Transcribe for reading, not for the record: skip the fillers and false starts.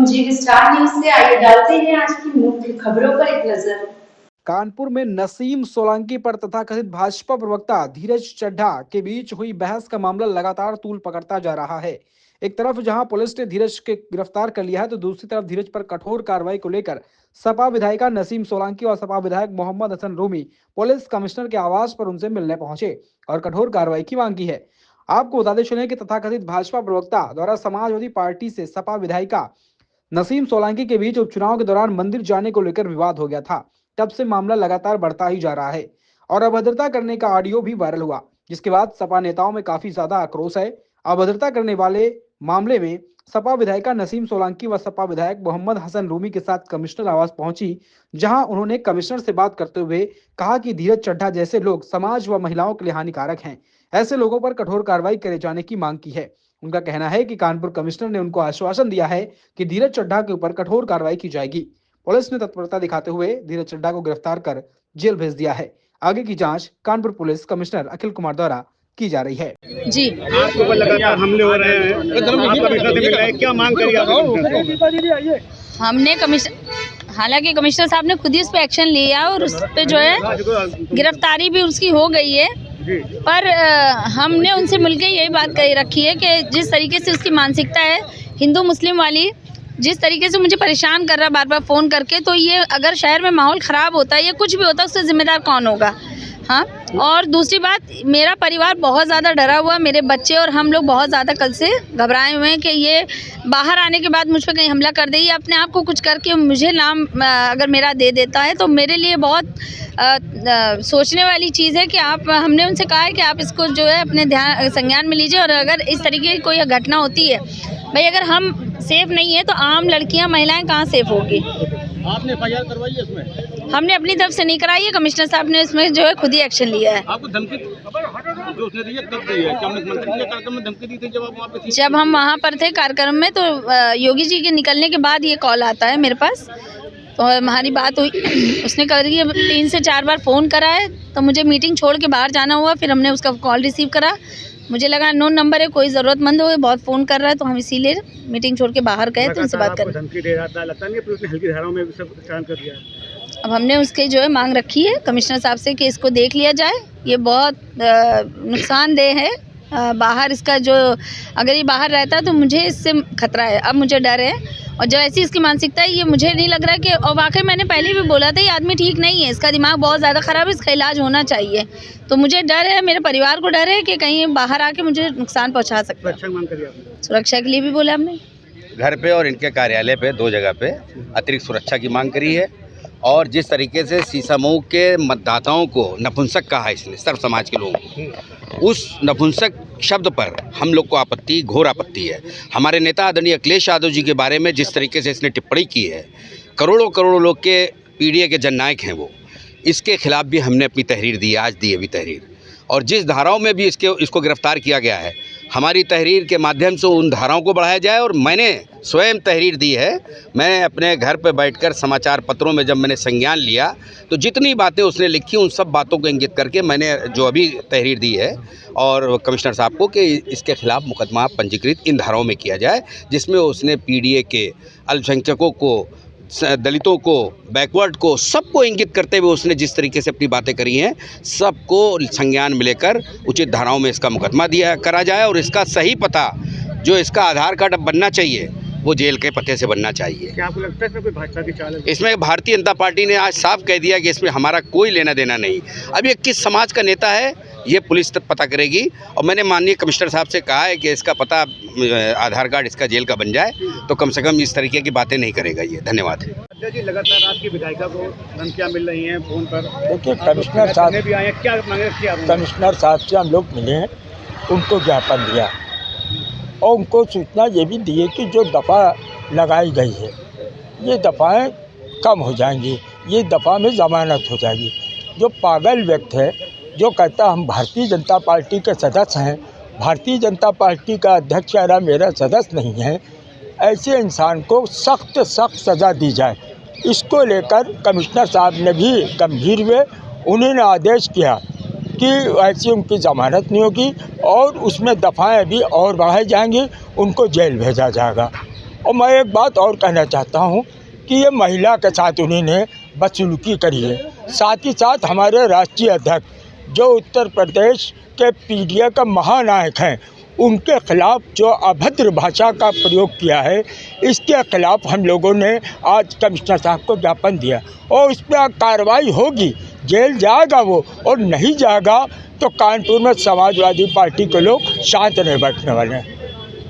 जी star news से आइए डालते हैं आज की मुख्य खबरों पर एक नजर। कानपुर में नसीम सोलंकी पर तथाकथित भाजपा प्रवक्ता धीरज चड्ढा के बीच हुई बहस का मामला लगातार तूल पकड़ता जा रहा है। एक तरफ जहां पुलिस ने धीरज के गिरफ्तार कर लिया है, तो दूसरी तरफ धीरज पर कठोर कार्रवाई को लेकर सपा विधायिका नसीम सोलंकी और सपा विधायक मोहम्मद हसन रूमी पुलिस कमिश्नर के आवास पर उनसे मिलने पहुंचे और कठोर कार्रवाई की मांग की है। आपको बताते चले कि तथाकथित भाजपा प्रवक्ता द्वारा समाजवादी पार्टी से सपा विधायिका नसीम सोलंकी के बीच उपचुनाव के दौरान मंदिर जाने को लेकर विवाद हो गया था। तब से मामला लगातार बढ़ता ही जा रहा है और अभद्रता करने का ऑडियो भी वायरल हुआ, जिसके बाद सपा नेताओं में काफी ज्यादा आक्रोश है। अभद्रता करने वाले मामले में सपा विधायिका नसीम सोलंकी व सपा विधायक मोहम्मद हसन रूमी के साथ कमिश्नर आवास पहुंची, जहां उन्होंने कमिश्नर से बात करते हुए कहा कि धीरज चड्ढा जैसे लोग समाज व महिलाओं के लिए हानिकारक हैं। ऐसे लोगों पर कठोर कार्रवाई करे जाने की मांग की है। उनका कहना है कि कानपुर कमिश्नर ने उनको आश्वासन दिया है कि धीरज चड्ढा के ऊपर कठोर कार्रवाई की जाएगी। पुलिस ने तत्परता दिखाते हुए धीरज चड्ढा को गिरफ्तार कर जेल भेज दिया है। आगे की जांच कानपुर पुलिस कमिश्नर अखिल कुमार द्वारा की जा रही है। जी, आपके ऊपर लगातार हमले हो रहे हैं, आप कमिश्नर से मिल रहे हैं, क्या मांग करिए आप? हमने हालांकि कमिश्नर साहब ने खुद ही इस पे एक्शन लिया और उस पे जो है गिरफ्तारी भी उसकी हो गई है, पर हमने उनसे मिलकर यही बात कही रखी है कि जिस तरीके से उसकी मानसिकता है हिंदू मुस्लिम वाली, जिस तरीके से मुझे परेशान कर रहा है बार बार फ़ोन करके, तो ये अगर शहर में माहौल ख़राब होता है या कुछ भी होता है उससे ज़िम्मेदार कौन होगा? हाँ, और दूसरी बात, मेरा परिवार बहुत ज़्यादा डरा हुआ, मेरे बच्चे और हम लोग बहुत ज़्यादा कल से घबराए हुए हैं कि ये बाहर आने के बाद मुझ पर कहीं हमला कर दे या अपने आप को कुछ करके मुझे नाम अगर मेरा दे देता है, तो मेरे लिए बहुत सोचने वाली चीज़ है कि हमने उनसे कहा है कि आप इसको जो है अपने संज्ञान में लीजिए, और अगर इस तरीके की कोई घटना होती है, भाई अगर हम सेफ नहीं है तो आम लड़कियां महिलाएं कहाँ सेफ होगी? आपने एफआईआर करवाई है इसमें? हमने अपनी तरफ से नहीं कराई है, कमिश्नर साहब ने इसमें जो है खुद ही एक्शन लिया है। आपको धमकी जो उसने दी है कब दी है? क्या मंत्री के कार्यक्रम में धमकी दी थी जब आप वहाँ पे थी? जब हम वहाँ पर थे कार्यक्रम में, तो योगी जी के निकलने के बाद ये कॉल आता है मेरे पास, तो हमारी बात हुई। उसने करीब 3 से 4 बार फ़ोन करा है, तो मुझे मीटिंग छोड़ के बाहर जाना हुआ, फिर हमने उसका कॉल रिसीव करा। मुझे लगा नोन नंबर है, कोई ज़रूरतमंद हो, बहुत फ़ोन कर रहा है, तो हम इसीलिए मीटिंग छोड़ के बाहर गए तो उनसे बात करें। धमकी दे रहा था, लगता नहीं पुलिस ने हल्की धाराओं में सब काम कर दिया? अब हमने उसके जो है मांग रखी है कमिश्नर साहब से कि इसको देख लिया जाए, ये बहुत नुकसानदेह है। बाहर इसका जो, अगर ये बाहर रहता है तो मुझे इससे खतरा है, अब मुझे डर है, और जो ऐसी इसकी मानसिकता है ये मुझे नहीं लग रहा है कि, और वाकई मैंने पहले भी बोला था ये आदमी ठीक नहीं है, इसका दिमाग बहुत ज़्यादा ख़राब है, इसका इलाज होना चाहिए। तो मुझे डर है, मेरे परिवार को डर है कि कहीं बाहर आके मुझे नुकसान पहुँचा सकता है। सुरक्षा के लिए भी बोला हमने, घर पे और इनके कार्यालय पे 2 जगह पे अतिरिक्त सुरक्षा की मांग करी है। और जिस तरीके से सीसामऊ के मतदाताओं को नपुंसक कहा है इसने, सर्व समाज के लोगों को, उस नपुंसक शब्द पर हम लोग को आपत्ति, घोर आपत्ति है। हमारे नेता आदरणीय अखिलेश यादव जी के बारे में जिस तरीके से इसने टिप्पणी की है, करोड़ों करोड़ों लोग के पीडीए के जननायक हैं वो, इसके खिलाफ भी हमने अपनी तहरीर दी है, आज दी अभी तहरीर। और जिस धाराओं में भी इसको गिरफ्तार किया गया है, हमारी तहरीर के माध्यम से उन धाराओं को बढ़ाया जाए। और मैंने स्वयं तहरीर दी है, मैंने अपने घर पर बैठकर समाचार पत्रों में जब मैंने संज्ञान लिया, तो जितनी बातें उसने लिखी उन सब बातों को इंगित करके मैंने जो अभी तहरीर दी है और कमिश्नर साहब को कि इसके खिलाफ मुकदमा पंजीकृत इन धाराओं में किया जाए, जिसमें उसने पीडीए के अल्पसंख्यकों को, दलितों को, बैकवर्ड को, सबको इंगित करते हुए उसने जिस तरीके से अपनी बातें करी हैं, सबको संज्ञान में लेकर उचित धाराओं में इसका मुकदमा करा जाए। और इसका सही पता, जो इसका आधार कार्ड अब बनना चाहिए, वो जेल के पते से बनना चाहिए। क्या आपको लगता है इसमें कोई भाजपा की चाल है? इसमें भारतीय जनता पार्टी ने आज साफ कह दिया कि इसमें हमारा कोई लेना देना नहीं। अब ये किस समाज का नेता है ये पुलिस तक पता करेगी, और मैंने माननीय कमिश्नर साहब से कहा है कि इसका पता, आधार कार्ड इसका जेल का बन जाए, तो कम से कम इस तरीके की बातें नहीं करेगा ये। धन्यवाद। जी, लगातार आपकी विधायिका को धमकियां मिल रही हैं फ़ोन पर। देखिए, कमिश्नर साहब भी आए हैं, क्या मांगे रखी है? कमिश्नर साहब से हम लोग मिले हैं, उनको ज्ञापन दिया और उनको सूचना ये भी दी है कि जो दफ़ा लगाई गई है, ये दफ़ाएं कम हो जाएंगी, ये दफ़ा में ज़मानत हो जाएगी। जो पागल व्यक्ति है जो कहता हम भारतीय जनता पार्टी के सदस्य हैं, भारतीय जनता पार्टी का अध्यक्ष कह रहा मेरा सदस्य नहीं है, ऐसे इंसान को सख्त सज़ा दी जाए। इसको लेकर कमिश्नर साहब ने भी गंभीर हुए, उन्होंने आदेश किया कि ऐसी उनकी ज़मानत नहीं होगी और उसमें दफ़ाएं भी और बढ़ाई जाएंगी, उनको जेल भेजा जाएगा। और मैं एक बात और कहना चाहता हूँ कि ये महिला के साथ उन्होंने बदसलूकी करी है। साथ ही साथ हमारे राष्ट्रीय अध्यक्ष जो उत्तर प्रदेश के पीडीए का महानायक हैं, उनके खिलाफ जो अभद्र भाषा का प्रयोग किया है, इसके खिलाफ हम लोगों ने आज कमिश्नर साहब को ज्ञापन दिया और इस पर कार्रवाई होगी। जेल जाएगा वो, और नहीं जाएगा तो कानपुर में समाजवादी पार्टी के लोग शांत नहीं बैठने वाले हैं।